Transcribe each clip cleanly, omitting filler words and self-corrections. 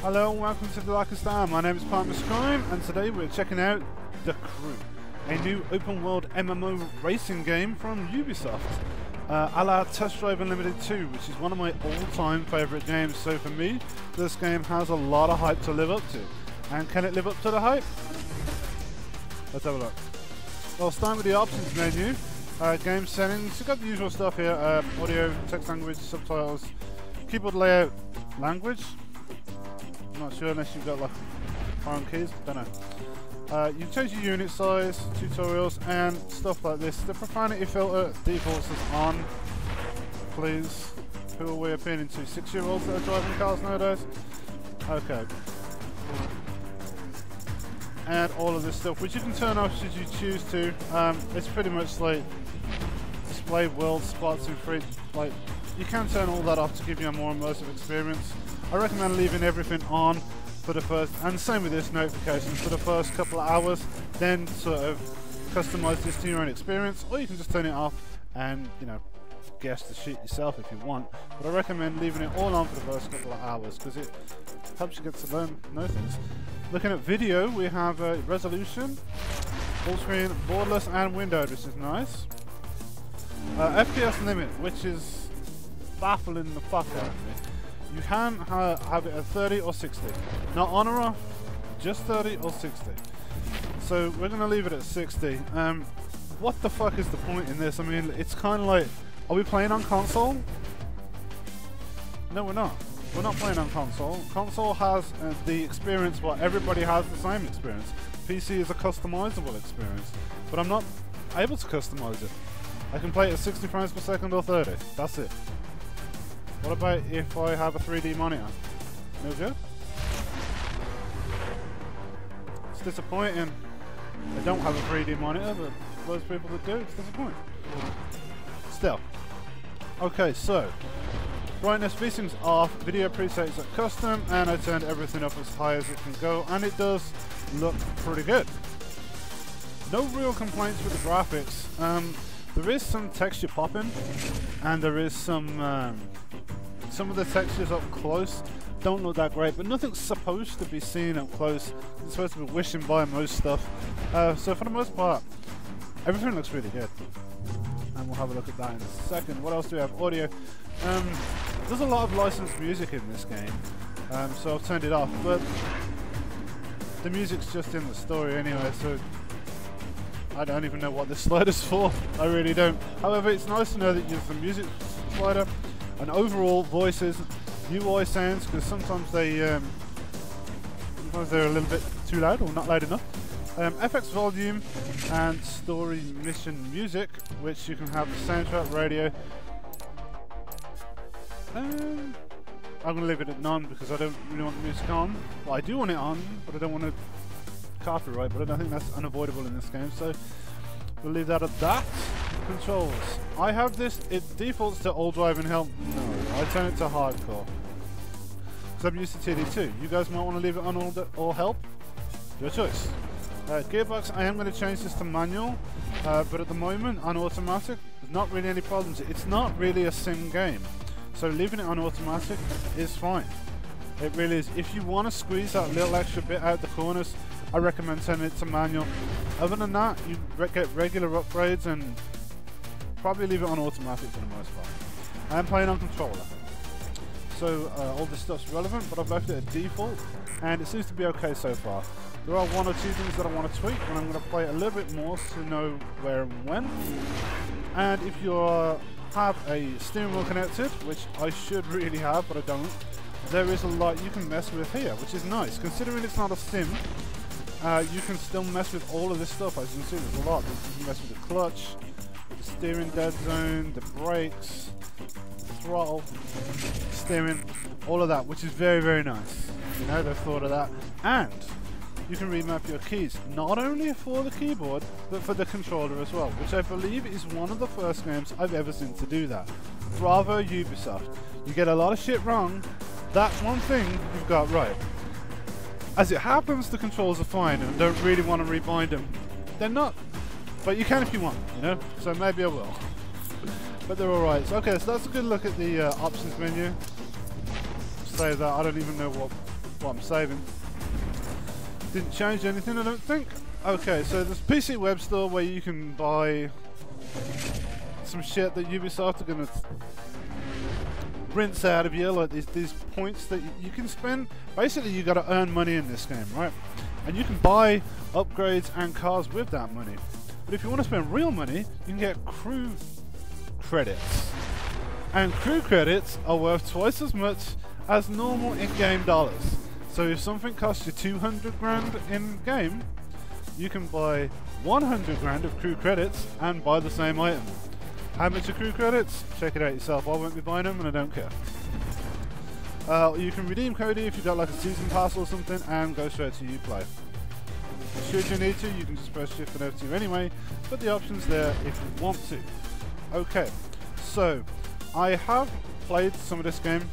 Hello and welcome to the Darkest Hour. My name is Partner Crime and today we're checking out The Crew, a new open world MMO racing game from Ubisoft, a la Test Drive Unlimited 2, which is one of my all-time favourite games. So for me, this game has a lot of hype to live up to. And can it live up to the hype? Let's have a look. Well, starting with the options menu, game settings, you've got the usual stuff here, audio, text language, subtitles, keyboard layout, language. I'm not sure unless you've got like foreign keys, don't know. You change your unit size, tutorials and stuff like this. The profanity filter defaults is on, please. Who are we appealing to? 6-year-olds that are driving cars nowadays? Okay. And all of this stuff, which you can turn off should you choose to. It's pretty much like display world spots in free. Like, you can turn all that off to give you a more immersive experience. I recommend leaving everything on for the first, and same with this, notifications for the first couple of hours, then sort of customize this to your own experience, or you can just turn it off and, you know, guess the shit yourself if you want. But I recommend leaving it all on for the first couple of hours because it helps you get to know things. Looking at video, we have resolution, full screen, borderless and windowed, which is nice. FPS limit, which is baffling the fuck out of me. You can have it at 30 or 60. Not on or off, just 30 or 60. So we're going to leave it at 60. What the fuck is the point in this? I mean, it's kind of like, are we playing on console? No, we're not. We're not playing on console. Console has the experience, well, everybody has the same experience. PC is a customizable experience, but I'm not able to customize it. I can play it at 60 frames per second or 30. That's it. What about if I have a 3D monitor? No good? It's disappointing. I don't have a 3D monitor, but most people that do, it's disappointing. Still. Okay, so brightness VSyncs off, video presets are custom, and I turned everything up as high as it can go, and it does look pretty good. No real complaints with the graphics. There is some texture popping, and there is some of the textures up close don't look that great, but nothing's supposed to be seen up close. It's supposed to be wishing by most stuff. So for the most part, everything looks really good. And we'll have a look at that in a second. What else do we have? Audio. There's a lot of licensed music in this game, so I've turned it off, but the music's just in the story anyway, so I don't even know what this slider's for. I really don't. However, it's nice to know that you use the music slider. And overall voices, UI sounds, because sometimes they're a little bit too loud or not loud enough. FX volume and story mission music, which you can have the soundtrack, radio. I'm going to leave it at none because I don't really want the music on. Well, I do want it on, but I don't want to copyright, but I don't think that's unavoidable in this game, so we'll leave that at that. Controls. I have this, it defaults to all driving help. No, I turn it to hardcore. Because I'm used to TD2. You guys might want to leave it on all help. Your choice. Gearbox, I am going to change this to manual, but at the moment on automatic, there's not really any problems. It's not really a sim game. So leaving it on automatic is fine. It really is. If you want to squeeze that little extra bit out the corners, I recommend turning it to manual. Other than that, you get regular upgrades and probably leave it on automatic for the most part. I am playing on controller, so all this stuff's relevant, but I've left it at default, and it seems to be okay so far. There are one or two things that I want to tweak, and I'm going to play a little bit more to know where and when. And if you have a steering wheel connected, which I should really have, but I don't, there is a lot you can mess with here, which is nice. Considering it's not a sim, you can still mess with all of this stuff. As you can see, there's a lot. You can mess with the clutch, the steering dead zone, the brakes, the throttle, steering, all of that, which is very, very nice. You know, they've thought of that. And you can remap your keys, not only for the keyboard, but for the controller as well, which I believe is one of the first games I've ever seen to do that. Bravo, Ubisoft. You get a lot of shit wrong, that's one thing you've got right. As it happens, the controls are fine and I don't really want to rebind them. They're not, but you can if you want, you know, so maybe I will. But they're alright. So, okay, so that's a good look at the options menu. Say that, I don't even know what what I'm saving. Didn't change anything, I don't think. Okay, so there's a PC web store where you can buy some shit that Ubisoft are gonna rinse out of you, like these points that you can spend. Basically, you got to earn money in this game, right? And you can buy upgrades and cars with that money. But if you want to spend real money, you can get crew credits. And crew credits are worth twice as much as normal in-game dollars. So if something costs you 200 grand in-game, you can buy 100 grand of crew credits and buy the same item. How much are crew credits? Check it out yourself. I won't be buying them and I don't care. You can redeem Cody if you've got like a season pass or something and go straight to Uplay. Should you need to, you can just press shift and F2 anyway, but the option's there if you want to. Okay, so I have played some of this game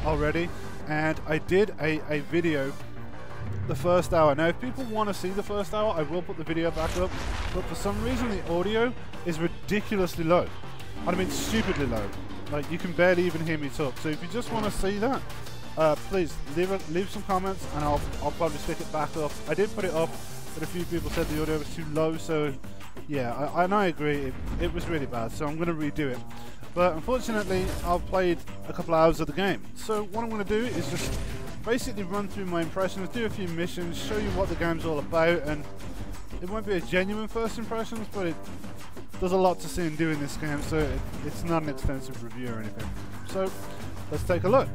already and I did a video the first hour. Now if people want to see the first hour, I will put the video back up, but for some reason the audio is ridiculously low. I mean stupidly low. Like you can barely even hear me talk. So if you just want to see that, please leave some comments and I'll probably stick it back up. I did put it up, but a few people said the audio was too low, so yeah, I agree, it was really bad, so I'm going to redo it. But unfortunately, I've played a couple hours of the game. So what I'm going to do is just basically run through my impressions, do a few missions, show you what the game's all about, and it won't be a genuine first impressions, but there's a lot to see and do in this game, so it's not an extensive review or anything. So let's take a look.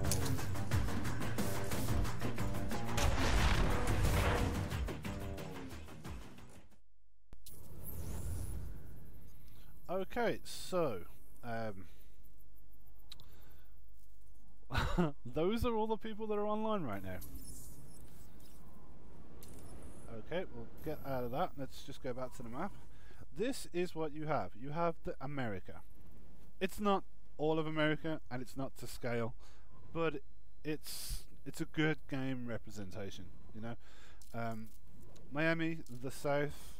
Okay, so those are all the people that are online right now. Okay, we'll get out of that. Let's just go back to the map. This is what you have. You have the America. It's not all of America, and it's not to scale, but it's a good game representation. You know, Miami, the South.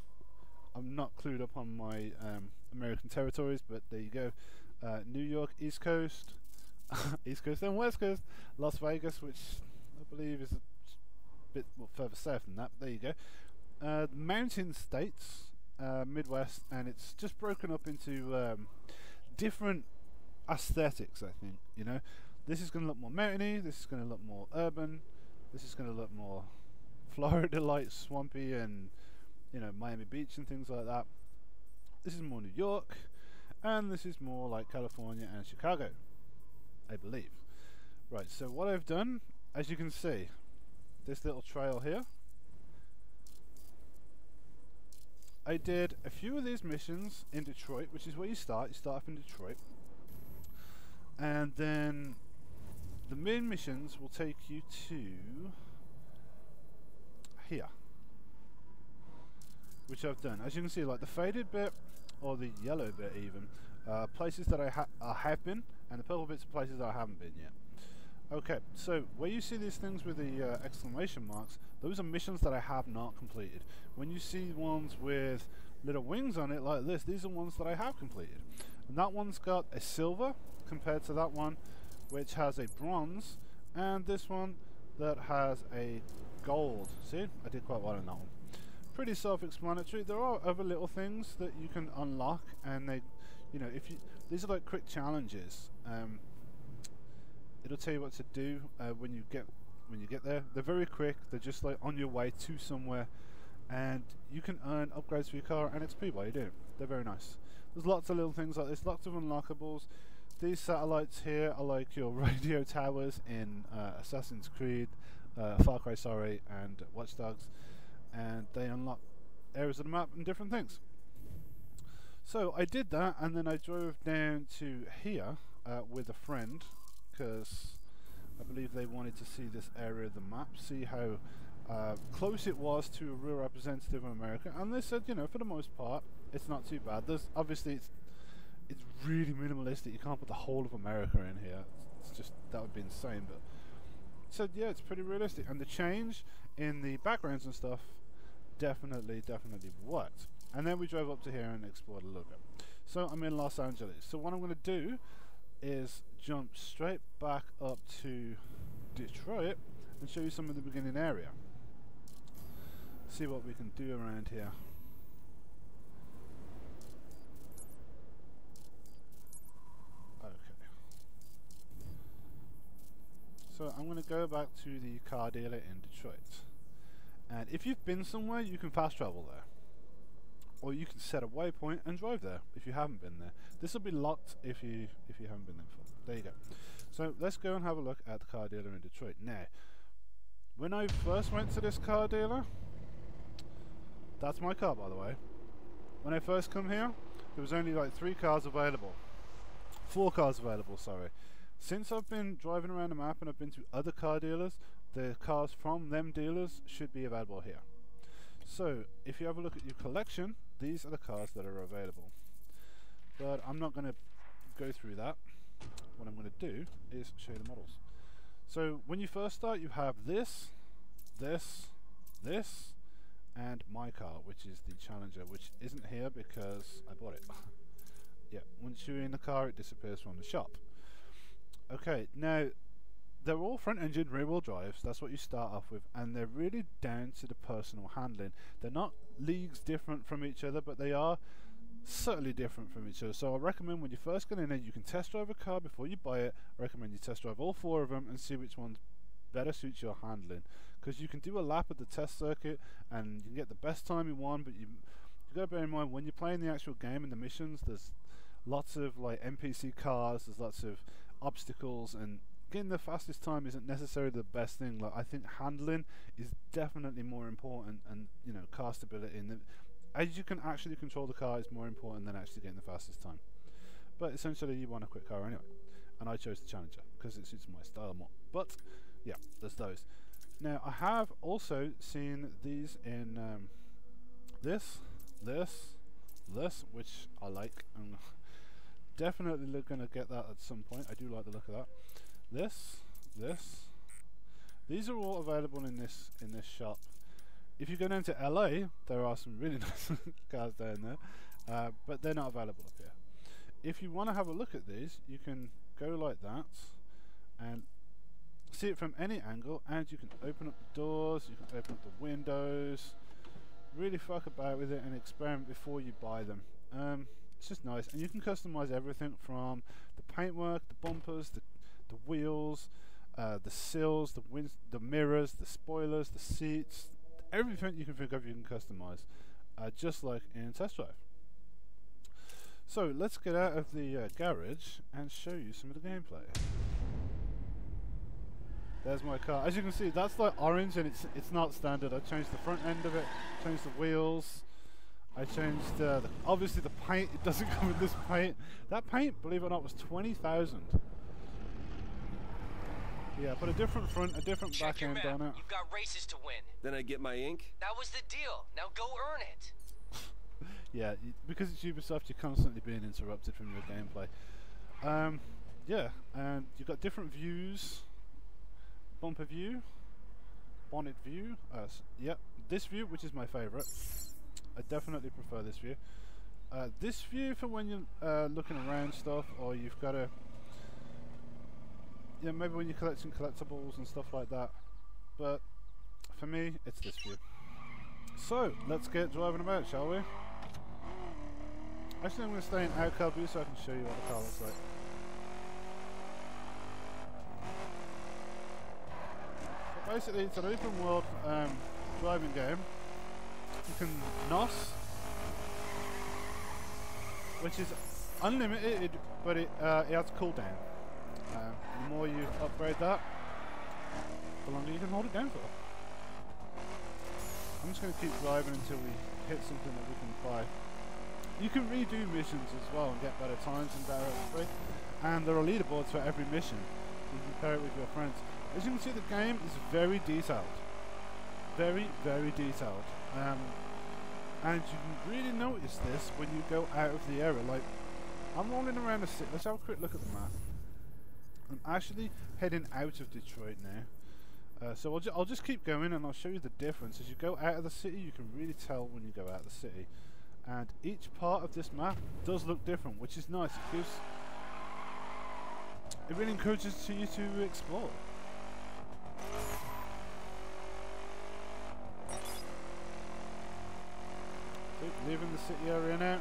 I'm not clued up on my American territories, but there you go. New York, East Coast, East Coast and West Coast. Las Vegas, which I believe is a bit further south than that, but there you go. Mountain states, Midwest, and it's just broken up into different aesthetics, I think. You know, this is going to look more mountainy, this is going to look more urban, this is going to look more Florida-like, swampy, and you know, Miami Beach and things like that. This is more New York, and this is more like California and Chicago, I believe. Right, so what I've done, as you can see, this little trail here, I did a few of these missions in Detroit, which is where you start off in Detroit, and then the main missions will take you to here, which I've done. As you can see, like the faded bit, or the yellow bit even, places that I have been, and the purple bits are places that I haven't been yet. Okay, so where you see these things with the exclamation marks, those are missions that I have not completed. When you see ones with little wings on it like this, these are ones that I have completed. And that one's got a silver compared to that one, which has a bronze, and this one that has a gold. See, I did quite well on that one. Pretty self-explanatory. There are other little things that you can unlock, and they, you know, these are like quick challenges. It'll tell you what to do when you get there. They're very quick. They're just like on your way to somewhere, and you can earn upgrades for your car and XP while you do. They're very nice. There's lots of little things like this, lots of unlockables. These satellites here are like your radio towers in Assassin's Creed, Far Cry, sorry, and Watch Dogs. And they unlock areas of the map and different things. So I did that, and then I drove down to here with a friend, because I believe they wanted to see this area of the map, see how close it was to a real representative of America, and they said, you know, for the most part, it's not too bad. There's obviously it's really minimalistic. You can't put the whole of America in here. It's just, that would be insane. But said, yeah, it's pretty realistic, and the change in the backgrounds and stuff definitely worked. And then we drove up to here and explored a little bit. So I'm in Los Angeles. So what I'm going to do is jump straight back up to Detroit and show you some of the beginning area. See what we can do around here. Okay. So I'm going to go back to the car dealer in Detroit. And if you've been somewhere, you can fast travel there. Or you can set a waypoint and drive there if you haven't been there. This will be locked if you haven't been there before. There you go. So let's go and have a look at the car dealer in Detroit. Now, when I first went to this car dealer, that's my car, by the way. When I first come here, there was only like 3 cars available. 4 cars available, sorry. Since I've been driving around the map and I've been to other car dealers, the cars from them dealers should be available here. So, if you have a look at your collection, these are the cars that are available. But I'm not going to go through that. What I'm going to do is show you the models. So, when you first start, you have this, and my car, which is the Challenger, which isn't here because I bought it. Yeah, once you're in the car, it disappears from the shop. Okay, now, they're all front-engine rear-wheel drives. That's what you start off with, and they're really down to the personal handling. They're not leagues different from each other, but they are subtly different from each other. So I recommend when you first get in there, you can test drive a car before you buy it. I recommend you test drive all 4 of them and see which one better suits your handling, because you can do a lap of the test circuit and you can get the best time in one, but you got to bear in mind when you're playing the actual game and the missions, there's lots of like NPC cars, there's lots of obstacles, and getting the fastest time isn't necessarily the best thing. Like, I think handling is definitely more important, and you know, car stability, and as you can actually control the car is more important than actually getting the fastest time. But essentially you want a quick car anyway, and I chose the Challenger because it suits my style more. But yeah, there's those. Now I have also seen these in this, which I like. I'm definitely going to get that at some point. I do like the look of that. This. These are all available in this shop. If you go down to LA, there are some really nice cars down there, but they're not available up here. If you want to have a look at these, you can go like that and see it from any angle, and you can open up the doors, you can open up the windows, really fuck about with it and experiment before you buy them. It's just nice, and you can customize everything from the paintwork, the bumpers, the wheels, the sills, the mirrors, the spoilers, the seats, everything you can think of you can customize, just like in Test Drive. So let's get out of the garage and show you some of the gameplay. There's my car. As you can see, that's like orange, and it's not standard. I changed the front end of it, changed the wheels, I changed obviously the paint. It doesn't come in this paint. That paint, believe it or not, was 20,000. Yeah, put a different front, a different back end on it. You've got races to win. Then I get my ink? That was the deal. Now go earn it. Yeah, because it's Ubisoft, you're constantly being interrupted from your gameplay. Yeah, and you've got different views. Bumper view, bonnet view. Yep, this view, which is my favourite. I definitely prefer this view. This view for when you're looking around stuff, or you've got to, yeah, maybe when you're collecting collectibles and stuff like that. But for me, it's this view. So let's get driving about, shall we? Actually, I'm going to stay in outcar view so I can show you what the car looks like. So basically, it's an open world driving game. You can NOS, which is unlimited, but it has cooldown. The more you upgrade that, the longer you can hold it down for. I'm just going to keep driving until we hit something that we can buy. You can redo missions as well and get better times in Direct 3, and there are leaderboards for every mission. You can pair it with your friends. As you can see, the game is very detailed. Very, very detailed. And you can really notice this when you go out of the area. Like, I'm rolling around the city. Let's have a quick look at the map. I'm actually heading out of Detroit now. So I'll just keep going and I'll show you the difference. As you go out of the city, you can really tell when you go out of the city. And each part of this map does look different, which is nice. It really encourages you to explore. leaving the city area now.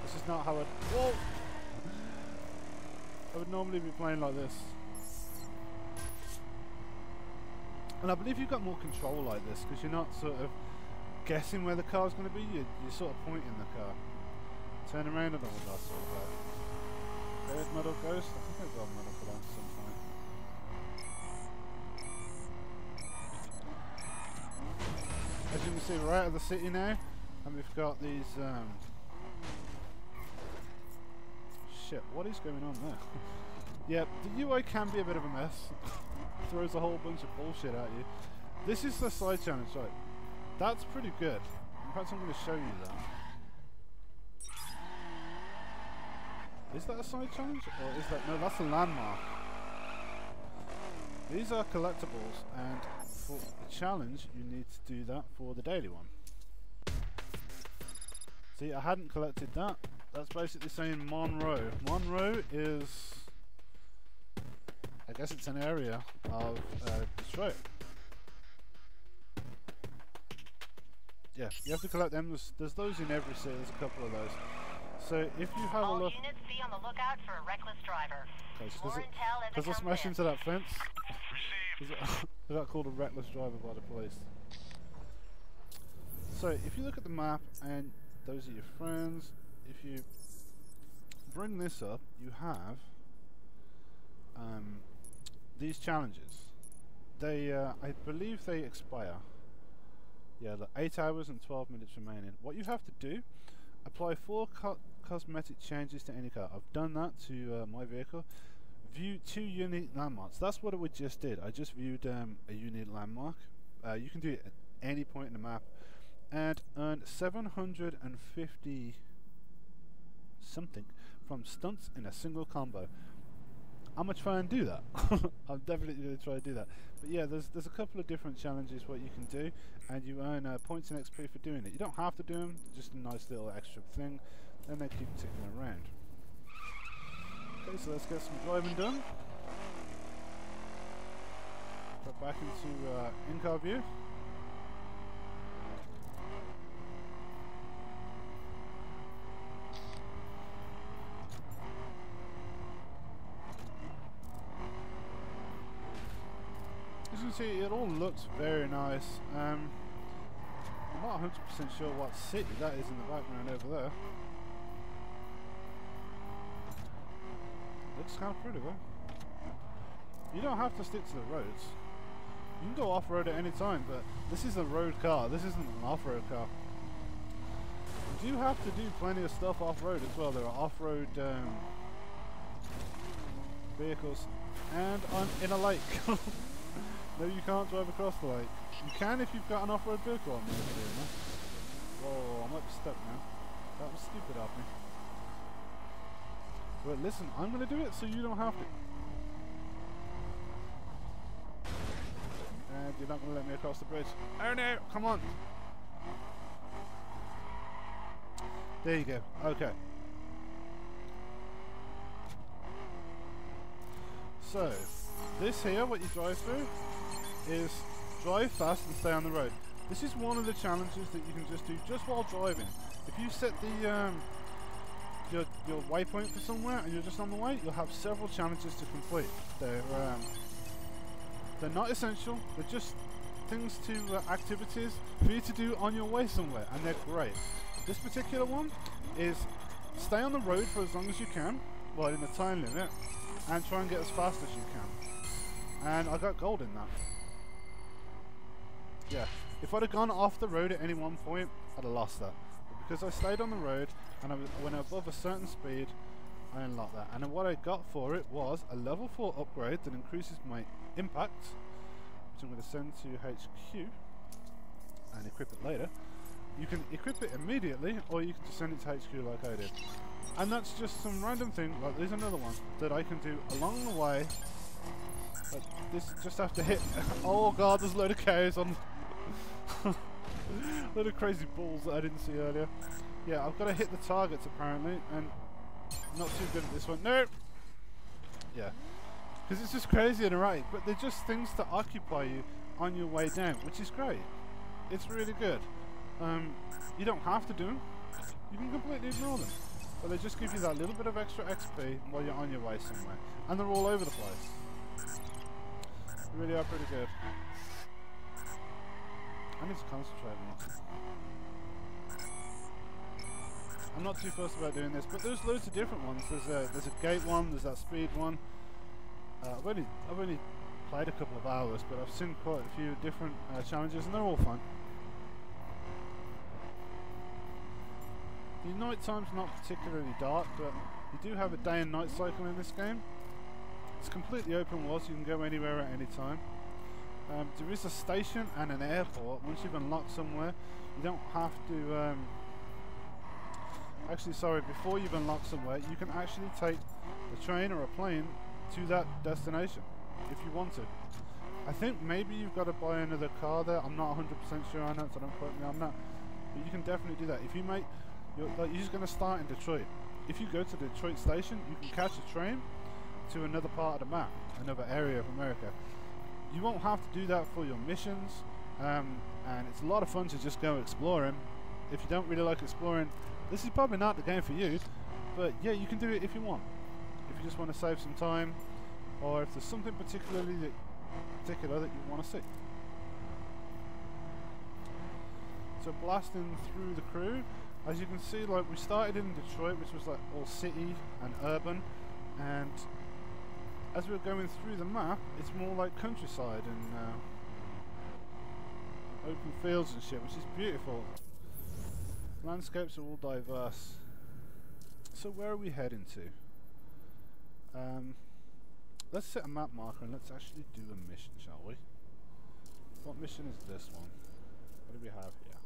This is not how I'd... Whoa! I would normally be playing like this. And I believe you've got more control like this, because you're not sort of guessing where the car's going to be, you're sort of pointing the car. Turn around, I don't know what that's all about. Red Metal Ghost? I think I've got a medal for that at some point. As you can see, we're out of the city now, and we've got these, shit, what is going on there? Yeah, the UI can be a bit of a mess. Throws a whole bunch of bullshit at you. This is the side challenge, right? That's pretty good. In fact, I'm going to show you that. Is that a side challenge? Or is that... No, that's a landmark. These are collectibles, and for the challenge, you need to do that for the daily one. See, I hadn't collected that. That's basically saying Monroe. Monroe is... I guess it's an area of Detroit. Yeah, you have to collect them. There's those in every city. There's a couple of those. So if you have a look... All units be on the lookout for a reckless driver. Because I smashed into that fence. I got called a reckless driver by the police. So if you look at the map and those are your friends, if you bring this up, you have these challenges. They, I believe they expire. Yeah, 8 hours and 12 minutes remaining. What you have to do, apply 4 cosmetic changes to any car. I've done that to my vehicle. View 2 unique landmarks. That's what we just did. I just viewed a unique landmark. You can do it at any point in the map. And earn 750 something from stunts in a single combo. I'm going to try and do that. I'm definitely going to try and do that. But yeah, there's a couple of different challenges what you can do, and you earn points and XP for doing it. You don't have to do them, just a nice little extra thing, and they keep ticking around. Okay, so let's get some driving done. Go back into in-car view. As you can see, it all looks very nice. I'm not 100% sure what city that is in the background over there. Looks kind of pretty though. You don't have to stick to the roads. You can go off-road at any time, but this is a road car. This isn't an off-road car. You do have to do plenty of stuff off-road as well. There are off-road vehicles and in a lake. No, you can't drive across the lake. You can if you've got an off-road vehicle on there. Whoa, I might be stuck now. That was stupid of me. But listen, I'm going to do it so you don't have to. And you're not going to let me across the bridge. Oh no, come on. There you go. Okay. So, this here, what you drive through, is drive fast and stay on the road. This is one of the challenges that you can just do just while driving. If you set the your waypoint for somewhere and you're just on the way, you'll have several challenges to complete. They're not essential. They're just things to activities for you to do on your way somewhere, and they're great. This particular one is stay on the road for as long as you can, well, in the time limit, and try and get as fast as you can. And I got gold in that. Yeah, if I'd have gone off the road at any one point, I'd have lost that. But because I stayed on the road and I went above a certain speed, I unlocked that. And then what I got for it was a level 4 upgrade that increases my impact, which I'm going to send to HQ and equip it later. You can equip it immediately, or you can just send it to HQ like I did. And that's just some random thing, like there's another one that I can do along the way. But this just have to hit. Oh god, there's a load of cows on. A load of crazy bulls that I didn't see earlier. Yeah, I've got to hit the targets apparently, and not too good at this one. No! Yeah. Because it's just crazy and erratic, but they're just things to occupy you on your way down, which is great. It's really good. You don't have to do them. You can completely ignore them. But they just give you that little bit of extra XP while you're on your way somewhere. And they're all over the place. They really are pretty good. I need to concentrate more. I'm not too fussed about doing this, but there's loads of different ones. There's a gate one, there's that speed one. I've only played a couple of hours, but I've seen quite a few different challenges, and they're all fun. The night time's not particularly dark, but you do have a day and night cycle in this game. It's completely open world, so you can go anywhere at any time. There is a station and an airport. Once you've unlocked somewhere, you don't have to... Actually, sorry, before you've unlocked somewhere, you can actually take a train or a plane to that destination, if you want to. I think maybe you've got to buy another car there. I'm not 100% sure on that, so don't quote me on that. But you can definitely do that. If you make... You're just going to start in Detroit. If you go to the Detroit station, you can catch a train to another part of the map, another area of America. You won't have to do that for your missions, and it's a lot of fun to just go exploring. If you don't really like exploring, this is probably not the game for you, but yeah, you can do it if you want. If you just want to save some time, or if there's something particular that you want to see. So blasting through the crew, as you can see, like we started in Detroit, which was like all city and urban, and as we're going through the map, it's more like countryside and open fields and shit, which is beautiful. Landscapes are all diverse. So where are we heading to? Let's set a map marker and let's actually do a mission, shall we? What mission is this one? What do we have here?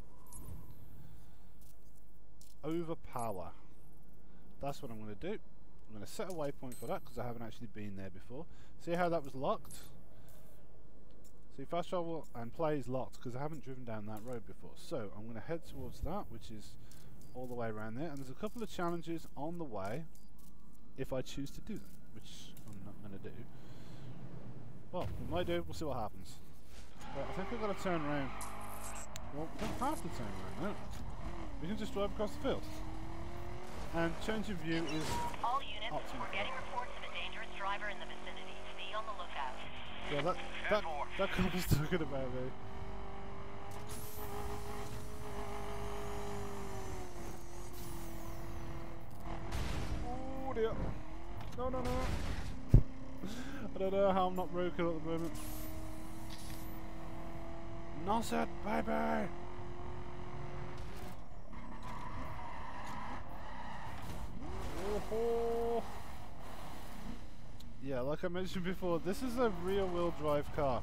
Overpower. That's what I'm going to do. I'm going to set a waypoint for that because I haven't actually been there before. See how that was locked? See, fast travel and play is locked because I haven't driven down that road before. So I'm going to head towards that, which is all the way around there. And there's a couple of challenges on the way if I choose to do them, which I'm not going to do. Well, we might do. We'll see what happens. But I think we've got to turn around. Well, we don't have to turn around, no. We can just drive across the field. And change of view is All units, optimal. we're getting reports of a dangerous driver in the vicinity. Be on the lookout. Yeah, that cop was talking about me. Oh dear. No. I don't know how I'm not broken at the moment. Noset, baby! Oh. Yeah, like I mentioned before, this is a rear-wheel drive car.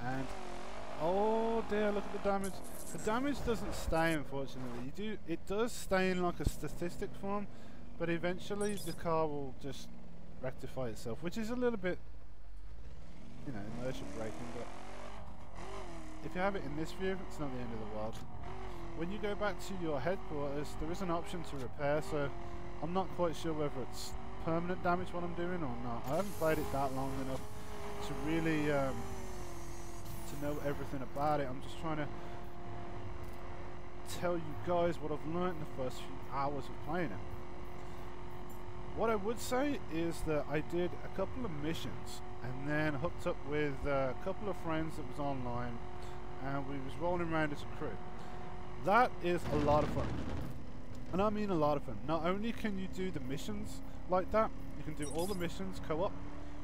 And oh dear, look at the damage. The damage doesn't stay, unfortunately. It does stay in like a statistic form, but eventually the car will just rectify itself, which is a little bit, you know, inertia braking, but if you have it in this view, it's not the end of the world. When you go back to your headquarters, there is an option to repair, so I'm not quite sure whether it's permanent damage what I'm doing or not. I haven't played it that long enough to really to know everything about it. I'm just trying to tell you guys what I've learned in the first few hours of playing it. What I would say is that I did a couple of missions and then hooked up with a couple of friends that was online, and we was rolling around as a crew. That is a lot of fun. And I mean a lot of fun. Not only can you do the missions like that, you can do all the missions co-op.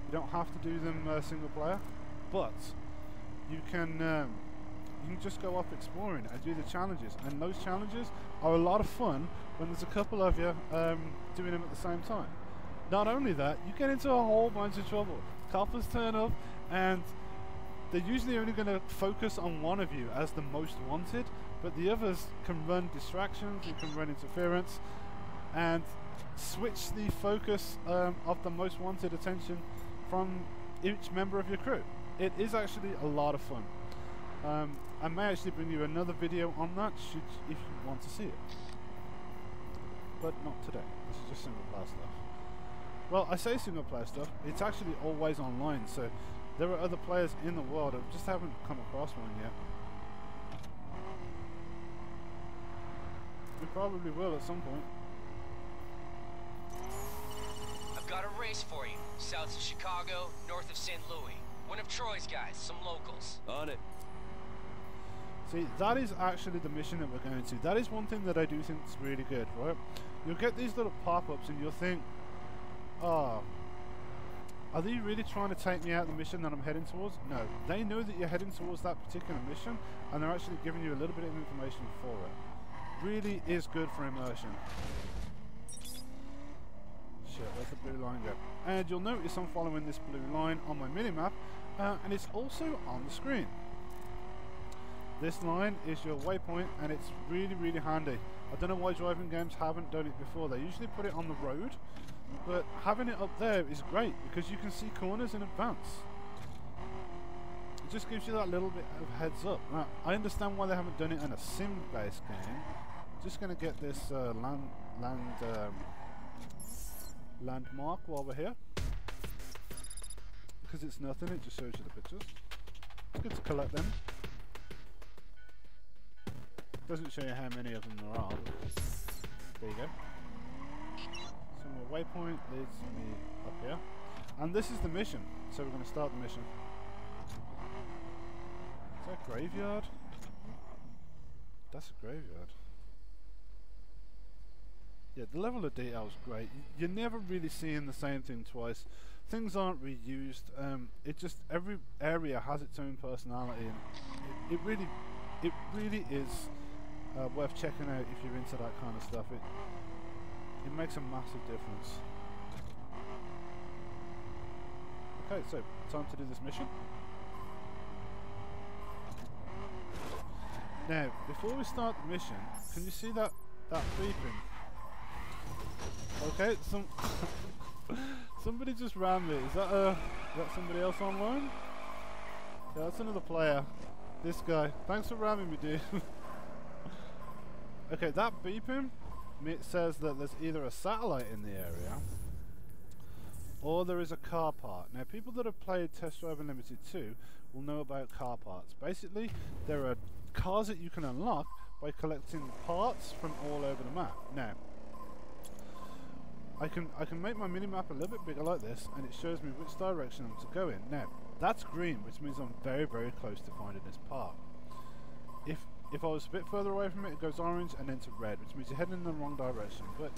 You don't have to do them single player, but you can just go off exploring and do the challenges. And those challenges are a lot of fun when there's a couple of you doing them at the same time. Not only that, you get into a whole bunch of trouble. Coppers turn up and they're usually only going to focus on one of you as the most wanted, but the others can run distractions, you can run interference, and switch the focus of the most wanted attention from each member of your crew. It is actually a lot of fun. I may actually bring you another video on that if you want to see it. But not today. This is just single player stuff. Well, I say single player stuff, it's actually always online, so there are other players in the world. I just haven't come across one yet. We probably will at some point. I've got a race for you. South of Chicago, north of St. Louis. One of Troy's guys, some locals. On it. See, that is actually the mission that we're going to. That is one thing that I do think is really good, right? You'll get these little pop-ups and you'll think, oh, are they really trying to take me out of the mission that I'm heading towards? No, they know that you're heading towards that particular mission and they're actually giving you a little bit of information for it. Really is good for immersion. Shit, where's the blue line go? And you'll notice I'm following this blue line on my minimap, and it's also on the screen. This line is your waypoint, and it's really, really handy. I don't know why driving games haven't done it before. They usually put it on the road, but having it up there is great because you can see corners in advance. It just gives you that little bit of heads up. Now, I understand why they haven't done it in a sim-based game. Just going to get this landmark while we're here, because it's nothing. It just shows you the pictures. It's good to collect them. Doesn't show you how many of them there are. There you go. So my waypoint leads me up here, and this is the mission. So we're going to start the mission. Is that a graveyard? That's a graveyard. Yeah, the level of detail is great. You're never really seeing the same thing twice. Things aren't reused. It just, every area has its own personality, and it really is worth checking out if you're into that kind of stuff. It makes a massive difference. Okay, so time to do this mission. Now, before we start the mission, can you see that beeping? Okay, somebody just ran me. Is that somebody else online? Yeah, that's another player. This guy. Thanks for ramming me, dude. Okay, that beeping says that there's either a satellite in the area or there is a car part. Now, people that have played Test Drive Unlimited 2 will know about car parts. Basically, there are cars that you can unlock by collecting parts from all over the map. Now, I can make my minimap a little bit bigger like this, and it shows me which direction I'm to go in. Now, that's green, which means I'm very, very close to finding this part. If I was a bit further away from it, it goes orange and then to red, which means you're heading in the wrong direction. But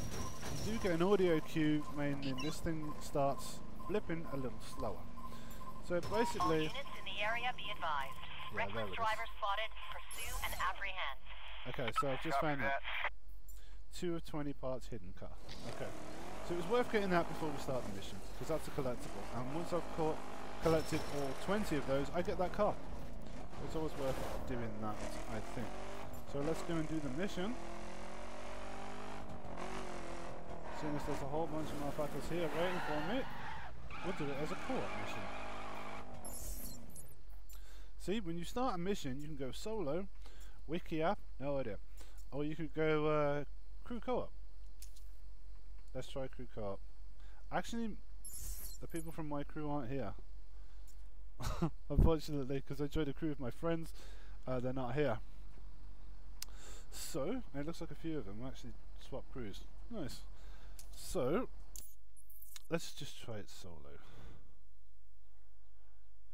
you do get an audio cue, meaning this thing starts blipping a little slower. So basically, all units in the area be advised. Yeah, Reckless driver spotted. Pursue and apprehend. Okay, so I've just found that. 2 of 20 parts hidden car. Okay, so it was worth getting that before we start the mission, because that's a collectible. And once I've collected all 20 of those, I get that car. It's always worth doing that, I think. So let's go and do the mission. Seeing as there's a whole bunch of motherfuckers here waiting for me, we'll do it as a co-op mission. See, when you start a mission, you can go solo, wiki app, no idea. Or you could go crew co-op. Let's try crew co-op. Actually, the people from my crew aren't here. Unfortunately, because I joined a crew with my friends, they're not here. So, it looks like a few of them actually swap crews. Nice. So, let's just try it solo.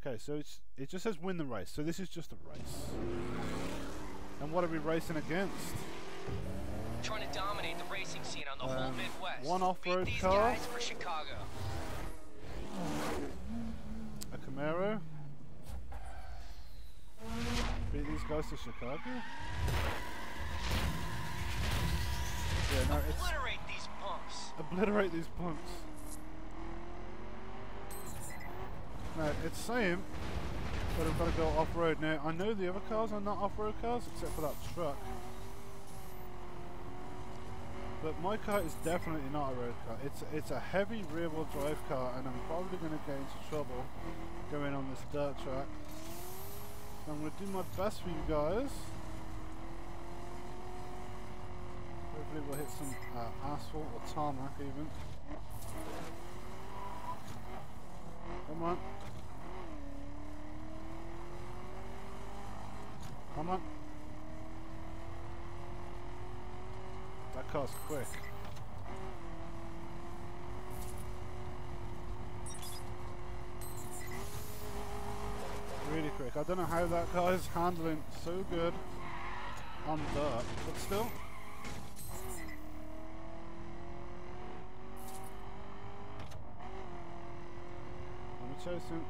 Okay, so it just says win the race. So this is just a race. And what are we racing against? Trying to dominate the racing scene on the whole Midwest. One off-road Beat these car. guys for Chicago. A Camaro. Beat these guys to Chicago. Yeah, no, it's Obliterate these punks. obliterate these punks. No, it's saying that I've got to go off-road. Now, I know the other cars are not off-road cars, except for that truck. But my car is definitely not a road car. It's a heavy rear-wheel drive car, and I'm probably going to get into trouble going on this dirt track. So I'm going to do my best for you guys. Hopefully we'll hit some asphalt or tarmac even. Come on. Come on. car's quick. Really quick. I don't know how that guy's handling so good on dirt, but still. I'm chasing.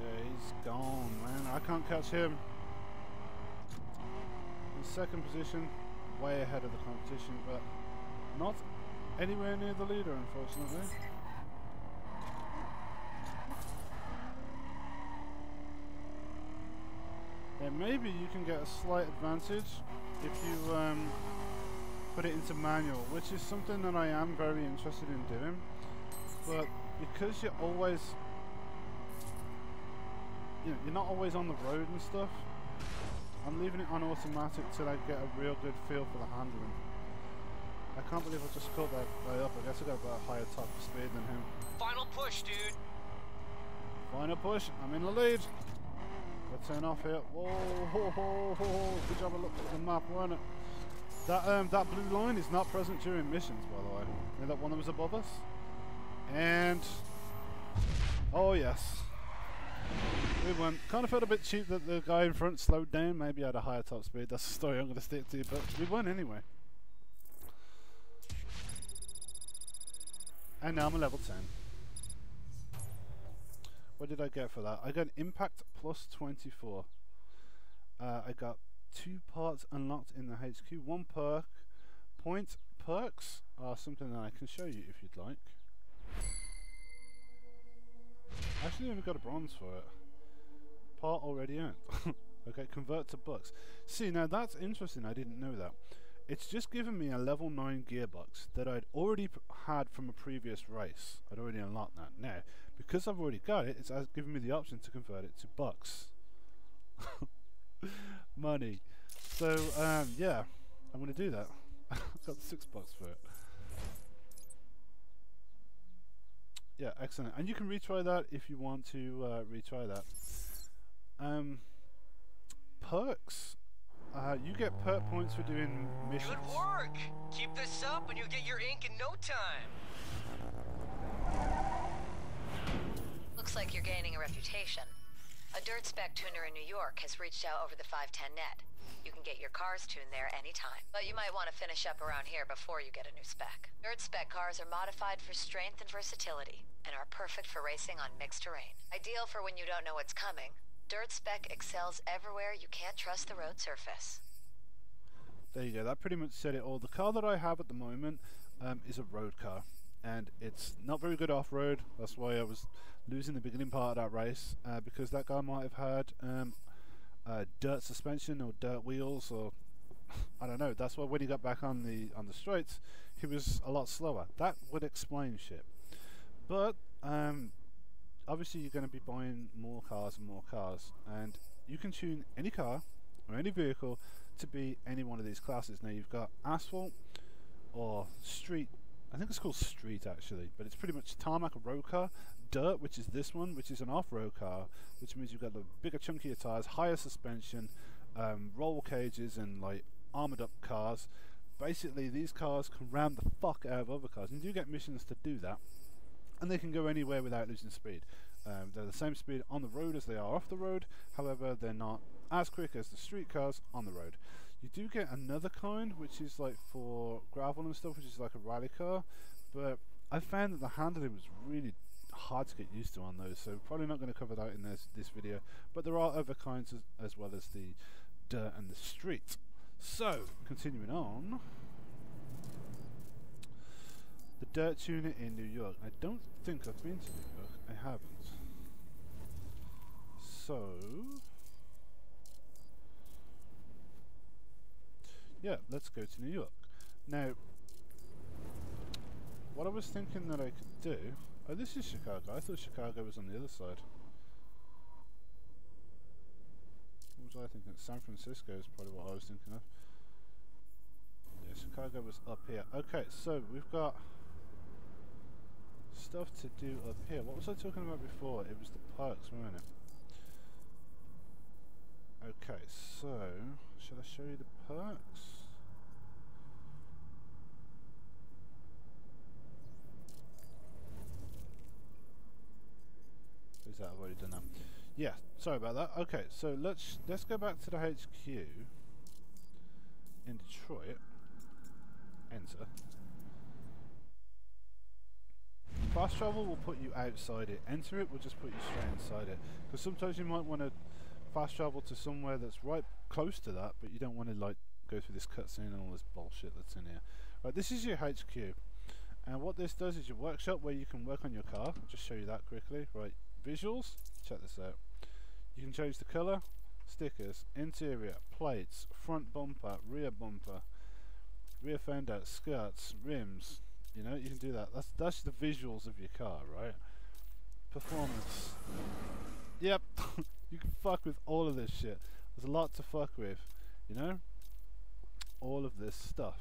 Yeah, he's gone, man. I can't catch him. In second position, way ahead of the competition, but not anywhere near the leader, unfortunately. Then maybe you can get a slight advantage if you put it into manual, which is something that I am very interested in doing. But because you're always, you know, you're not always on the road and stuff, I'm leaving it on automatic till I get a real good feel for the handling. I can't believe I just caught that guy up. I guess I got about a higher top speed than him. Final push, dude. Final push. I'm in the lead. Let's turn off here. Whoa, ho, ho, ho. Good job I looked at the map, weren't it? That blue line is not present during missions, by the way. You know that one that was above us? And oh yes, we won. Kind of felt a bit cheap that the guy in front slowed down. Maybe had a higher top speed. That's the story I'm going to stick to. But we won anyway. And now I'm a level 10. What did I get for that? I got impact plus 24. I got 2 parts unlocked in the HQ. 1 perk. Point perks are something that I can show you if you'd like. Actually, I've got a bronze for it. Part already earned. Okay, convert to bucks. See, now that's interesting. I didn't know that. It's just given me a level 9 gearbox that I'd already had from a previous race. I'd already unlocked that. Now, because I've already got it, it's given me the option to convert it to bucks. Money. So, yeah, I'm going to do that. I've got $6 for it. Yeah, excellent. And you can retry that if you want to retry that. Perks. You get perk points for doing missions. Good work. Keep this up and you'll get your ink in no time. Looks like you're gaining a reputation. A dirt spec tuner in New York has reached out over the 510 net. You can get your cars tuned there anytime. But you might want to finish up around here before you get a new spec. Dirt spec cars are modified for strength and versatility, and are perfect for racing on mixed terrain. Ideal for when you don't know what's coming. Dirt spec excels everywhere you can't trust the road surface. There you go. That pretty much said it all. The car that I have at the moment is a road car, and it's not very good off-road. That's why I was losing the beginning part of that race, because that guy might have had dirt suspension or dirt wheels, or I don't know. That's why when he got back on the straights, he was a lot slower. That would explain shit. But obviously you're going to be buying more cars and more cars, and you can tune any car or any vehicle to be any one of these classes. Now you've got asphalt or street. I think it's called street actually, but it's pretty much tarmac, a road car. Dirt, which is this one, which is an off-road car, which means you've got the bigger, chunkier tires, higher suspension, roll cages, and like armored up cars. Basically, these cars can ram the fuck out of other cars, and you do get missions to do that. And they can go anywhere without losing speed. They're the same speed on the road as they are off the road. However, they're not as quick as the street cars on the road. You do get another kind, which is like for gravel and stuff, which is like a rally car. But I found that the handling was really hard to get used to on those, so probably not going to cover that in this video. But there are other kinds as well as the dirt and the street. So, continuing on. The dirt tuner in New York. I don't think I've been to New York. I haven't. So yeah, let's go to New York. Now, what I was thinking that I could do... Oh, this is Chicago. I thought Chicago was on the other side. What was I thinking? San Francisco is probably what I was thinking of. Yeah, Chicago was up here. Okay, so we've got stuff to do up here. What was I talking about before? It was the perks, wasn't it? Okay, so should I show you the perks? Is that I've already done that? Yeah, sorry about that. Okay, so let's go back to the HQ in Detroit. Enter. Fast travel will put you outside it. Enter it will just put you straight inside it. Because sometimes you might want to fast travel to somewhere that's right close to that, but you don't want to like go through this cutscene and all this bullshit that's in here. Right, this is your HQ, and what this does is your workshop where you can work on your car. I'll just show you that quickly. Right, visuals. Check this out. You can change the color, stickers, interior, plates, front bumper, rear fender, skirts, rims. You know, you can do that. That's the visuals of your car, right? Performance. Yep. You can fuck with all of this shit. There's a lot to fuck with, you know? All of this stuff.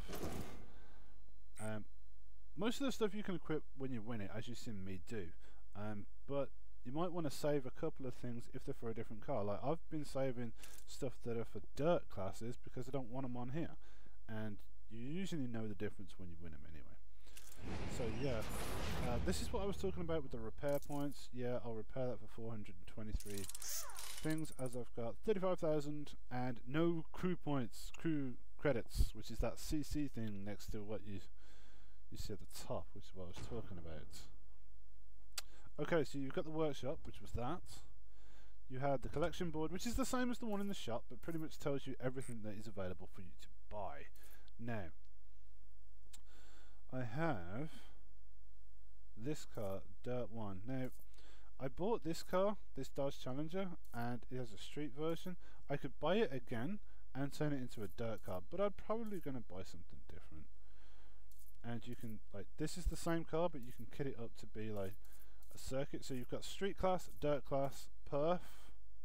Most of the stuff you can equip when you win it, as you've seen me do. But you might want to save a couple of things if they're for a different car. Like, I've been saving stuff that are for dirt classes because I don't want them on here. And you usually know the difference when you win them anyway. So yeah, this is what I was talking about with the repair points. Yeah, I'll repair that for 423 things, as I've got 35,000 and no crew points, crew credits, which is that CC thing next to what you see at the top, which is what I was talking about. Okay, so you've got the workshop, which was that. You had the collection board, which is the same as the one in the shop, but pretty much tells you everything that is available for you to buy. Now, I have this car, Dirt 1. Now, I bought this car, this Dodge Challenger, and it has a street version. I could buy it again and turn it into a dirt car, but I'm probably going to buy something different. And you can, like, this is the same car, but you can kit it up to be like a circuit. So you've got street class, dirt class, perf,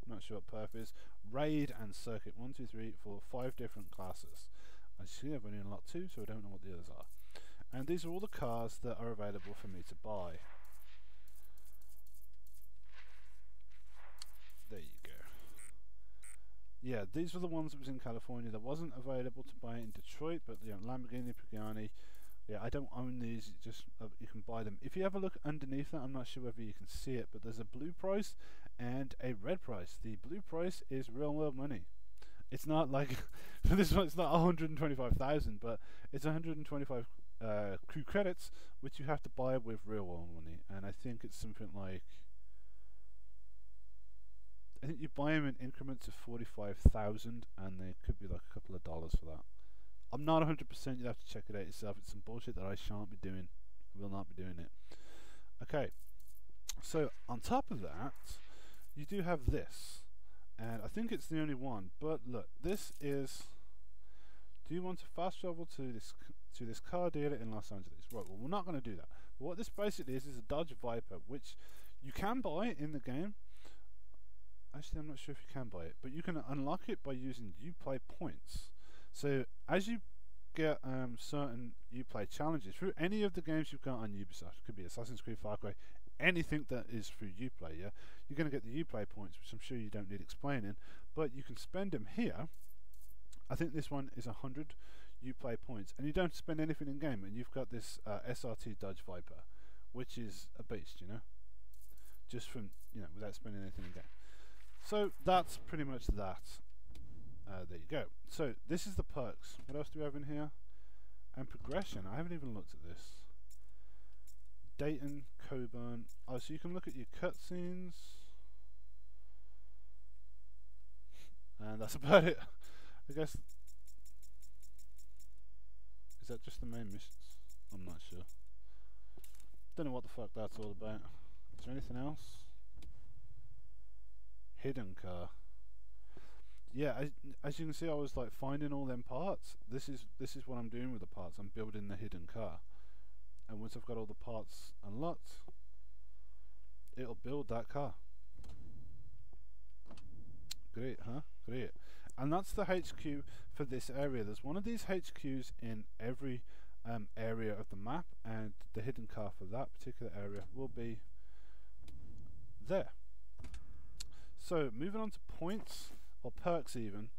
I'm not sure what perf is, raid, and circuit. 1, 2, 3, 4, 5 different classes. As you see, I've only unlocked 2, so I don't know what the others are. And these are all the cars that are available for me to buy. There you go. Yeah, these were the ones that was in California. That wasn't available to buy in Detroit, but you know, Lamborghini, Pagani. Yeah, I don't own these. Just you can buy them. If you have a look underneath that, I'm not sure whether you can see it, but there's a blue price and a red price. The blue price is real world money. It's not like for this one. It's not 125,000, but it's 125 crew credits, which you have to buy with real world money. And I think it's something like, I think you buy them in increments of 45,000, and they could be like a couple of dollars for that. I'm not 100%. You'd have to check it out yourself. It's some bullshit that I shan't be doing. I will not be doing it. Okay. So on top of that, you do have this, and I think it's the only one. But look, this is. Do you want to fast travel to this car dealer in Los Angeles? Right. Well, we're not going to do that. But what this basically is a Dodge Viper, which you can buy in the game. Actually, I'm not sure if you can buy it, but you can unlock it by using Uplay points. So as you get certain Uplay challenges through any of the games you've got on Ubisoft, it could be Assassin's Creed, Far Cry, anything that is through Uplay, yeah, you're going to get the Uplay points, which I'm sure you don't need explaining, but you can spend them here. I think this one is 100 Uplay points, and you don't spend anything in game, and you've got this SRT Dodge Viper, which is a beast, you know, just from, you know, without spending anything in game. So that's pretty much that. There you go. So this is the perks. What else do we have in here? And progression. I haven't even looked at this. Dayton, Coburn. Oh, so you can look at your cutscenes. And that's about it. I guess. Is that just the main missions? I'm not sure. Don't know what the fuck that's all about. Is there anything else? Hidden car. Yeah, as you can see, I was like finding all them parts. This is what I'm doing with the parts. I'm building the hidden car, and once I've got all the parts unlocked, it'll build that car. Great, huh? Great. And that's the HQ for this area. There's one of these HQs in every area of the map, and the hidden car for that particular area will be there. So moving on to points. or perks even.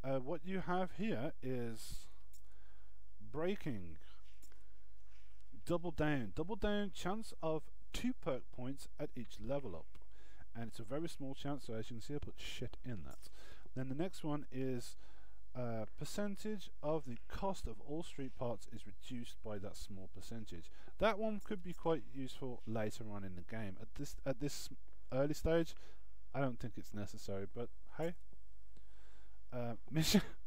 What you have here is braking. Double down chance of 2 perk points at each level up, and it's a very small chance, so as you can see I put shit in that. Then the next one is percentage of the cost of all street parts is reduced by that small percentage. That one could be quite useful later on in the game. At this early stage I don't think it's necessary, but hey.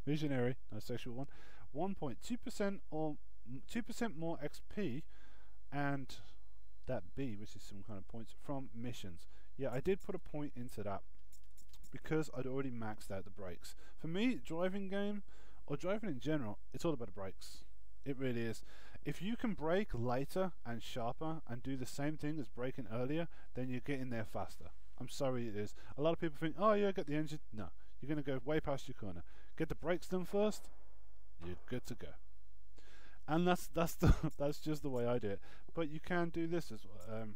Missionary, no sexual one. 1.2% or 2% more XP, and that B, which is some kind of points from missions. Yeah, I did put a point into that because I'd already maxed out the brakes. For me, driving game or driving in general, it's all about the brakes. It really is. If you can brake later and sharper and do the same thing as braking earlier, then you're getting there faster. I'm sorry, it is. A lot of people think, oh yeah, get the engine. No, you're going to go way past your corner. Get the brakes done first, you're good to go. And that's just the way I do it. But you can do this as well.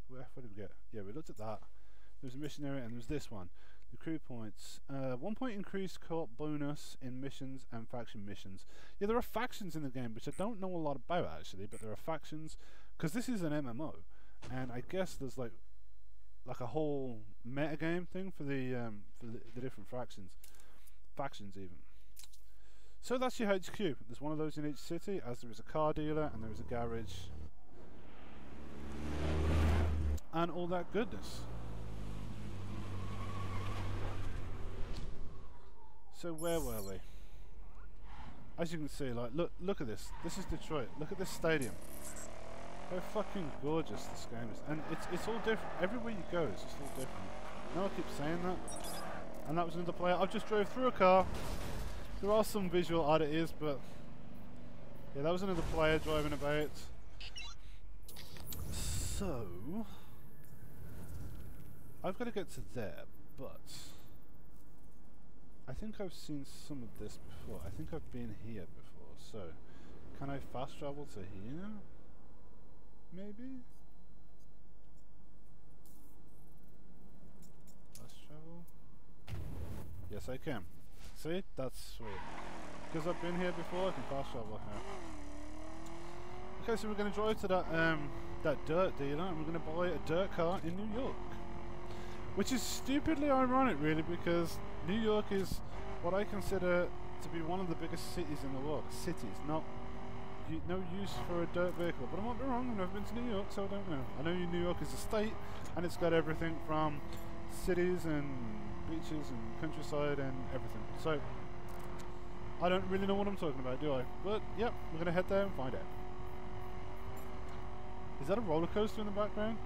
What did we get? Yeah, we looked at that. There's a missionary, and there's this one. The crew points. 1 point increased co-op bonus in missions and faction missions. Yeah, there are factions in the game, which I don't know a lot about actually, but there are factions because this is an MMO, and I guess there's like a whole metagame thing for the different factions even. So that's your HQ. There's one of those in each city, as there is a car dealer and there is a garage and all that goodness. So where were we? As you can see, like look at this. This is Detroit. Look at this stadium. How fucking gorgeous this game is, and it's all different. Everywhere you go, it's just all different. I know I keep saying that, and that was another player. I've just drove through a car. There are some visual oddities, but yeah, that was another player driving about. So I've got to get to there, but I think I've seen some of this before. I think I've been here before. So can I fast travel to here? Maybe? Fast travel? Yes, I can. See? That's sweet. Because I've been here before, I can fast travel here. Okay, so we're going to drive to that dirt dealer, and we're going to buy a dirt car in New York. Which is stupidly ironic, really, because New York is what I consider to be one of the biggest cities in the world. Cities, not no use for a dirt vehicle. But I might be wrong, I've never been to New York, so I don't know. I know New York is a state, and it's got everything from cities and beaches and countryside and everything. So I don't really know what I'm talking about, do I? But yep, we're gonna head there and find out. Is that a roller coaster in the background?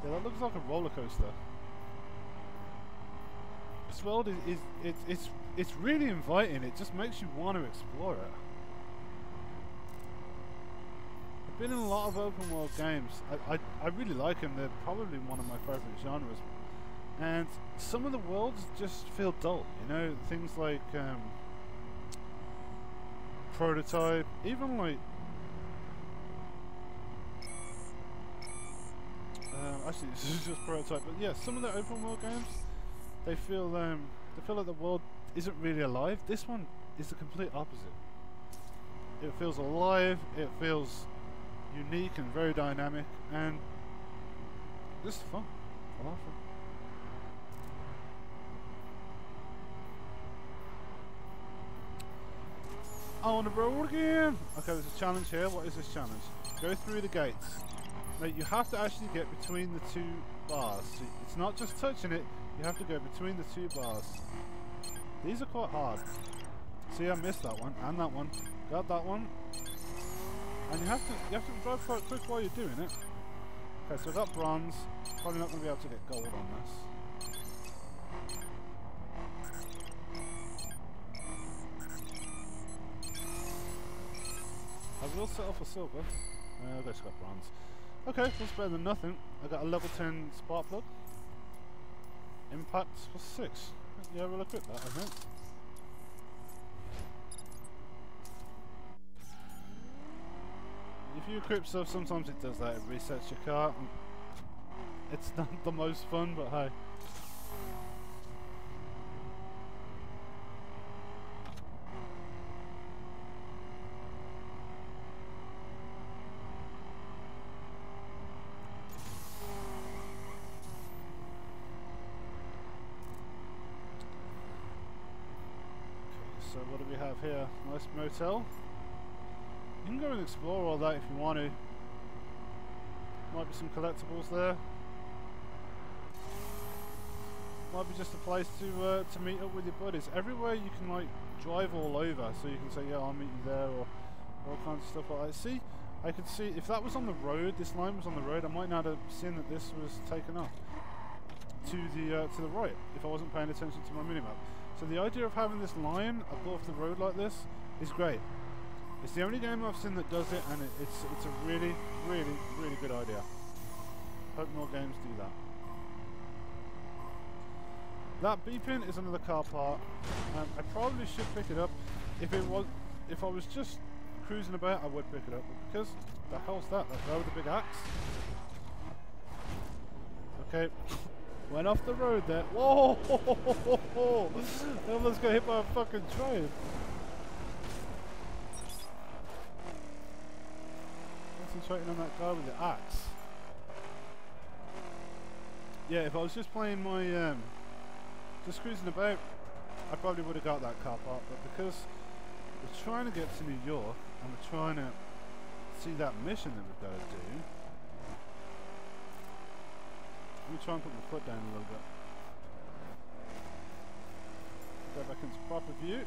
Yeah, that looks like a roller coaster. This world it's really inviting. It just makes you want to explore it. I've been in a lot of open world games. I really like them. They're probably one of my favorite genres. And some of the worlds just feel dull. You know, things like Prototype, even like actually this is just Prototype, but yeah, some of the open world games, they feel like the world isn't really alive. This one is the complete opposite. It feels alive, it feels unique and very dynamic, and just fun. A lot of fun. On the road again! Okay, there's a challenge here. What is this challenge? Go through the gates. Now you have to actually get between the two bars. So it's not just touching it, you have to go between the two bars. These are quite hard. See, I missed that one and that one. Got that one. And you have to drive quite quick while you're doing it. Okay, so I got bronze. Probably not going to be able to get gold on this. I will settle for silver. I just got bronze. Okay, that's better than nothing. I got a level 10 spark plug. Impact for 6. Yeah, we'll equip that, I think. If you equip stuff, sometimes it does that. It resets your car. It's not the most fun, but hey. have here? Nice motel. You can go and explore all that if you want to. Might be some collectibles there. Might be just a place to meet up with your buddies. Everywhere you can like drive all over, so you can say, yeah, I'll meet you there, or all kinds of stuff like that. See, I could see if that was on the road, this line was on the road, I might not have seen that this was taken off to the right if I wasn't paying attention to my minimap. So the idea of having this line above the road like this is great. It's the only game I've seen that does it, and it's a really, really, really good idea. Hope more games do that. That beeping is another car part. I probably should pick it up. If I was just cruising about, I would pick it up. But because the hell's that? That guy with the big axe. Okay, went off the road there. Whoa! I almost got hit by a fucking train. Concentrating on that guy with the axe. Yeah, if I was just playing my just cruising about, I probably would have got that car park, but because we're trying to get to New York and we're trying to see that mission that we've got to do, let me try and put my foot down a little bit. Go back into proper view,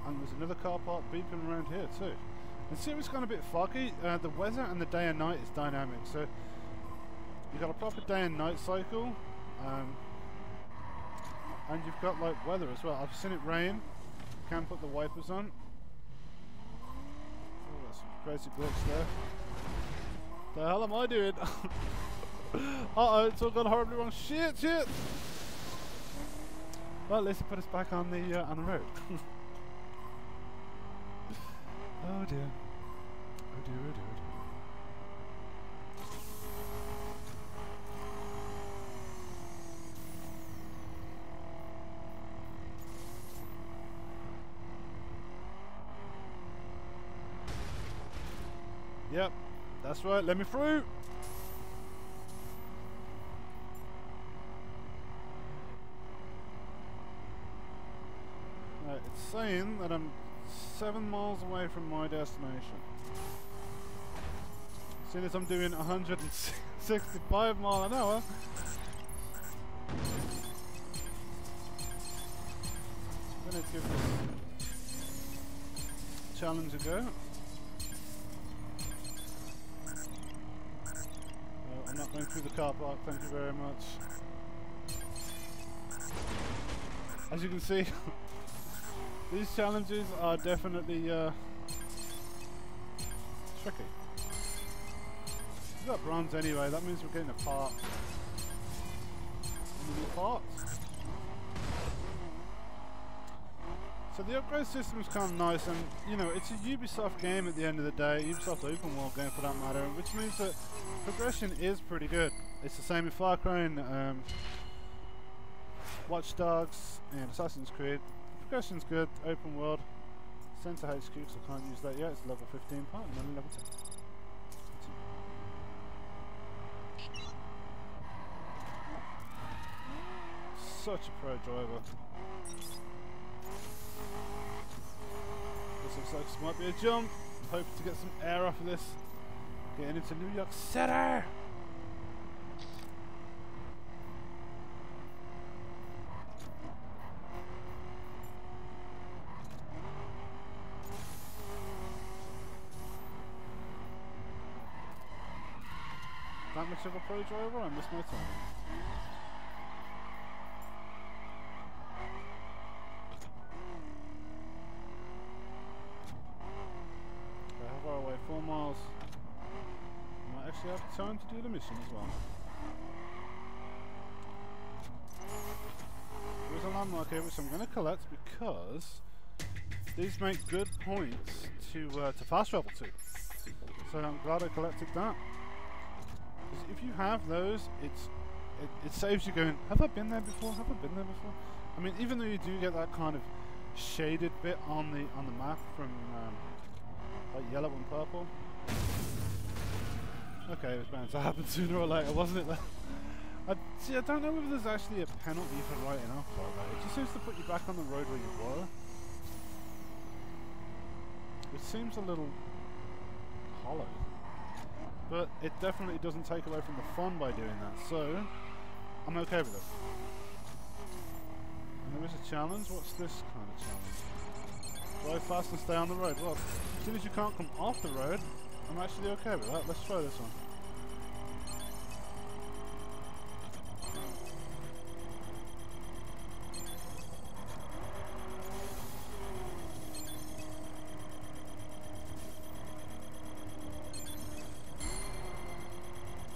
and there's another car park beeping around here too. And see, it's gone a bit foggy. The weather and the day and night is dynamic, so you've got a proper day and night cycle. And you've got like weather as well. I've seen it rain. You can put the wipers on. Oh, that's some crazy glitch there. The hell am I doing? Uh-oh, it's all gone horribly wrong. Shit, shit! Well, at least it put us back on the road. Oh dear. Oh dear, oh dear, oh dear. Yep, that's right, let me through! Right, it's saying that I'm 7 miles away from my destination. Seeing as I'm doing 165 miles an hour. I'm gonna give this challenge a go. I'm not going through the car park, thank you very much. As you can see, these challenges are definitely tricky. We've got bronze anyway, that means we're getting a part. Any parts? So the upgrade system is kind of nice, and you know, it's a Ubisoft game at the end of the day, Ubisoft open world game for that matter, which means that progression is pretty good. It's the same in Far Cry and Watch Dogs and Assassin's Creed. Progression's good, open world. Center HQ, so I can't use that yet, it's level 15 part, and then level 10. Such a pro driver. This looks like this might be a jump. I'm hoping to get some air off of this. Getting into New York City! That much of a pro driver? I missed my time. How far away? 4 miles. Might actually have time to do the mission as well. There's a landmark here which I'm going to collect because these make good points to fast travel to. So I'm glad I collected that. Because if you have those, it saves you going, have I been there before? Have I been there before? I mean, even though you do get that kind of shaded bit on the map from like yellow and purple. Okay, it was bound to happen sooner or later, wasn't it? See, I don't know whether there's actually a penalty for writing off like that. It just seems to put you back on the road where you were. It seems a little hollow. But it definitely doesn't take away from the fun by doing that, so I'm okay with it. And there is a challenge. What's this kind of challenge? Drive fast and stay on the road. Well, as soon as you can't come off the road, I'm actually okay with that. Let's try this one.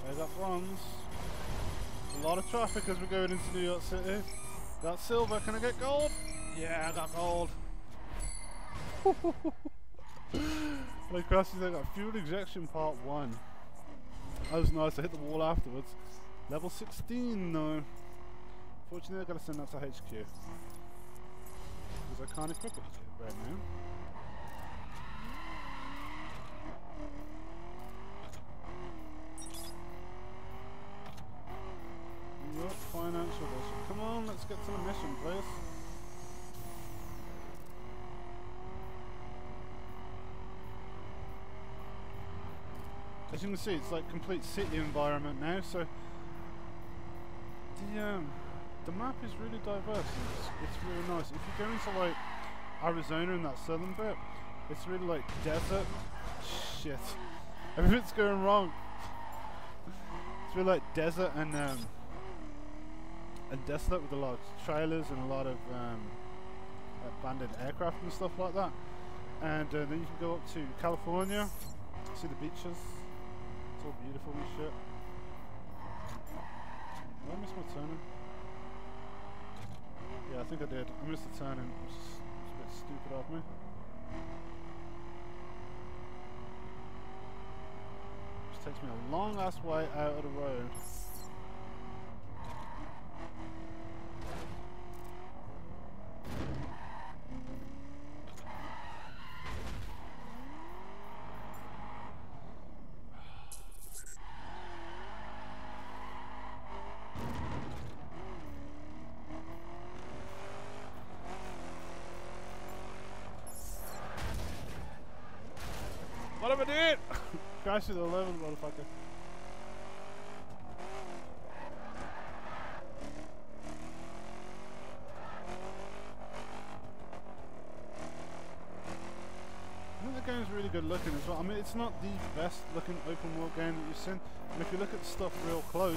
There's that bronze. A lot of traffic as we're going into New York City. Got silver. Can I get gold? Yeah, I got gold. Like crashes, I got fuel injection part 1. That was nice. I hit the wall afterwards. Level 16 though. Fortunately, I gotta send that to HQ because I can't equip it right now. What financial bullshit? Come on, let's get to the mission, please. As you can see, it's like complete city environment now, so the map is really diverse. It's really nice. If you go into like Arizona and that southern bit, it's really like desert. Shit, everything's going wrong. It's really like desert and desolate with a lot of trailers and a lot of abandoned aircraft and stuff like that. And then you can go up to California, see the beaches. It's all beautiful and shit. Did I miss my turning? Yeah, I think I did. I missed the turning. It's a bit stupid of me. Just takes me a long ass way out of the road. What have I did? Crash through the level, motherfucker. I think the game's really good looking as well. I mean, it's not the best looking open world game that you've seen, and if you look at the stuff real close,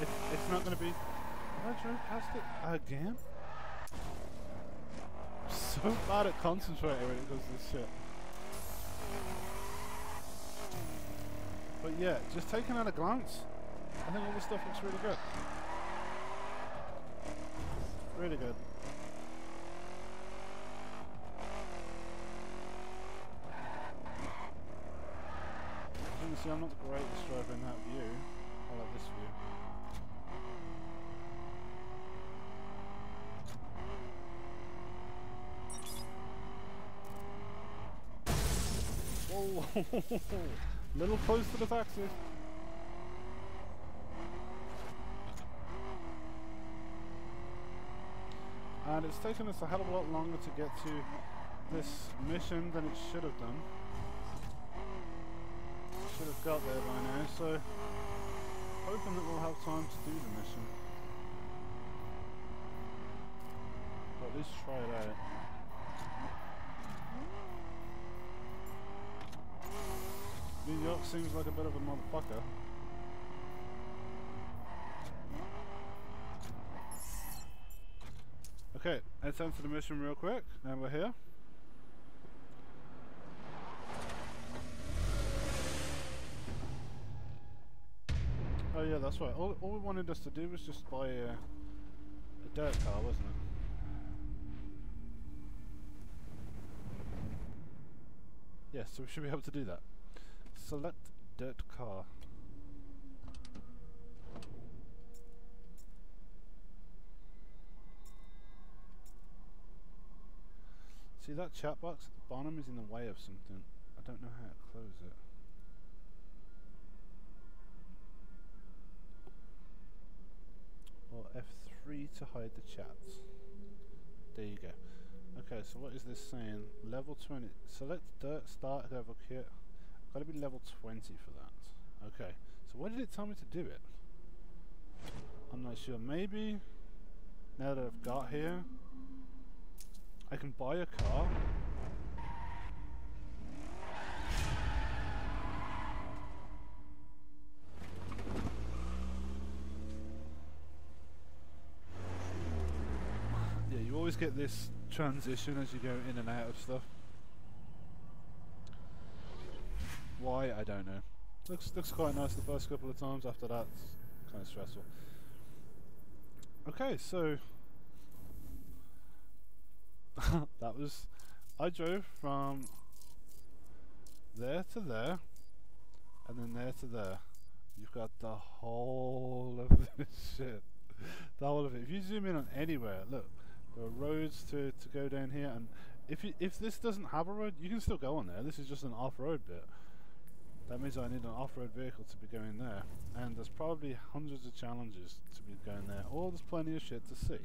it's not going to be... Did I drove past it again? I'm so bad at concentrating when it does this shit. But yeah, just taking at a glance, I think all this stuff looks really good. Really good. As you can see, I'm not the greatest driver in that view. I like this view. Whoa! Little close to the taxi. And it's taken us a hell of a lot longer to get to this mission than it should have done. Should have got there by now, so hoping that we'll have time to do the mission. Or at least try it out. New York seems like a bit of a motherfucker. Okay, let's enter the mission real quick. Now we're here. Oh yeah, that's right. All we wanted us to do was just buy a dirt car, wasn't it? Yes, so we should be able to do that. Select dirt car. See that chat box at the bottom is in the way of something. I don't know how to close it. free to hide the chats. There you go. Okay, so what is this saying? Level 20. Select dirt start level kit. Gotta be level 20 for that. Okay, so why did it tell me to do it? I'm not sure. Maybe now that I've got here, I can buy a car. Yeah, you always get this transition as you go in and out of stuff. Why? I don't know. Looks quite nice the first couple of times. After that, it's kind of stressful. Okay, so that was. I drove from there to there, and then there to there. You've got the whole of this shit. The whole of it. If you zoom in on anywhere, look, there are roads to go down here, and if this doesn't have a road, you can still go on there. This is just an off-road bit. That means I need an off-road vehicle to be going there, and there's probably hundreds of challenges to be going there. Or there's plenty of shit to see.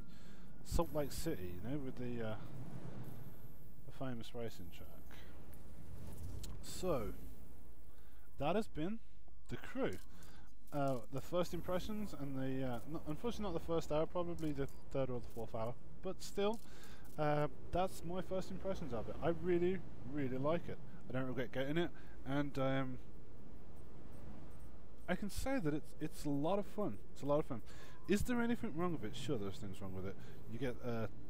Salt Lake City, you know, with the famous racing track. So that has been The Crew. The first impressions and the unfortunately not the first hour, probably the third or the fourth hour, but still, that's my first impressions of it. I really like it. I don't regret getting it, and I can say that it's a lot of fun. It's a lot of fun. Is there anything wrong with it? Sure, there's things wrong with it. You get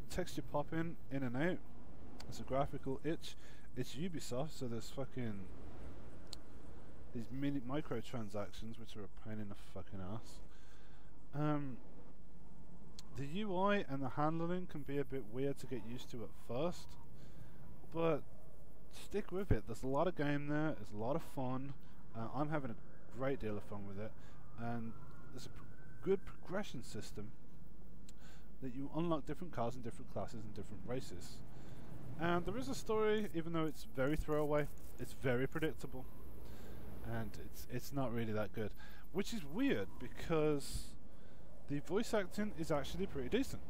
texture popping in and out. It's a graphical itch. It's Ubisoft, so there's fucking these microtransactions, which are a pain in the fucking ass. The UI and the handling can be a bit weird to get used to at first, but stick with it. There's a lot of game there. It's a lot of fun. I'm having a great deal of fun with it, and there's a good progression system that you unlock different cars and different classes and different races. And there is a story, even though it's very throwaway. It's very predictable, and it's not really that good, which is weird because the voice acting is actually pretty decent.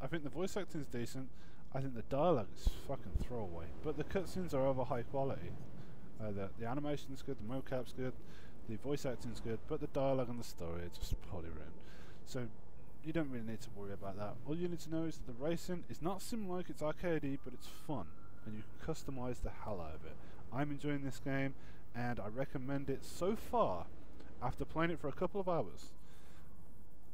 I think the voice acting is decent. I think the dialogue is fucking throwaway, but the cutscenes are of a high quality. The animation's good, the mocap's good, the voice acting's good, but the dialogue and the story are just poorly written. So you don't really need to worry about that. All you need to know is that the racing is not sim-like, it's arcadey, but it's fun, and you can customise the hell out of it. I'm enjoying this game, and I recommend it so far, after playing it for a couple of hours,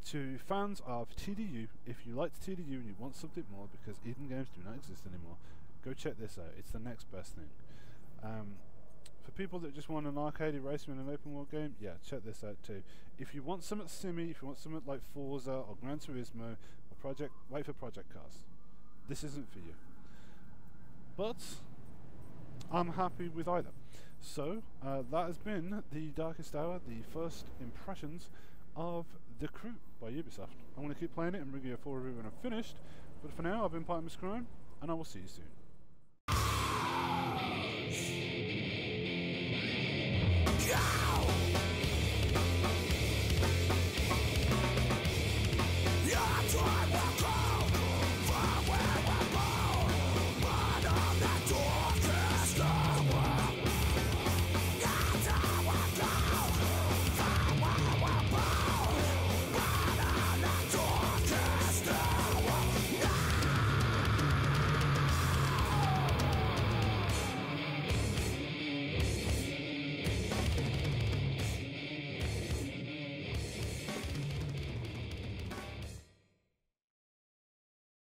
to fans of TDU. If you liked TDU and you want something more, because Eden games do not exist anymore, go check this out. It's the next best thing. For people that just want an arcade racing and an open world game, yeah, check this out too. If you want something simmy, if you want something like Forza or Gran Turismo or wait for Project Cars. This isn't for you. But I'm happy with either. So that has been the Darkest Hour, the first impressions of The Crew by Ubisoft. I'm going to keep playing it and bring you a full review when I'm finished. But for now, I've been Part Miss Crime, and I will see you soon. Yeah!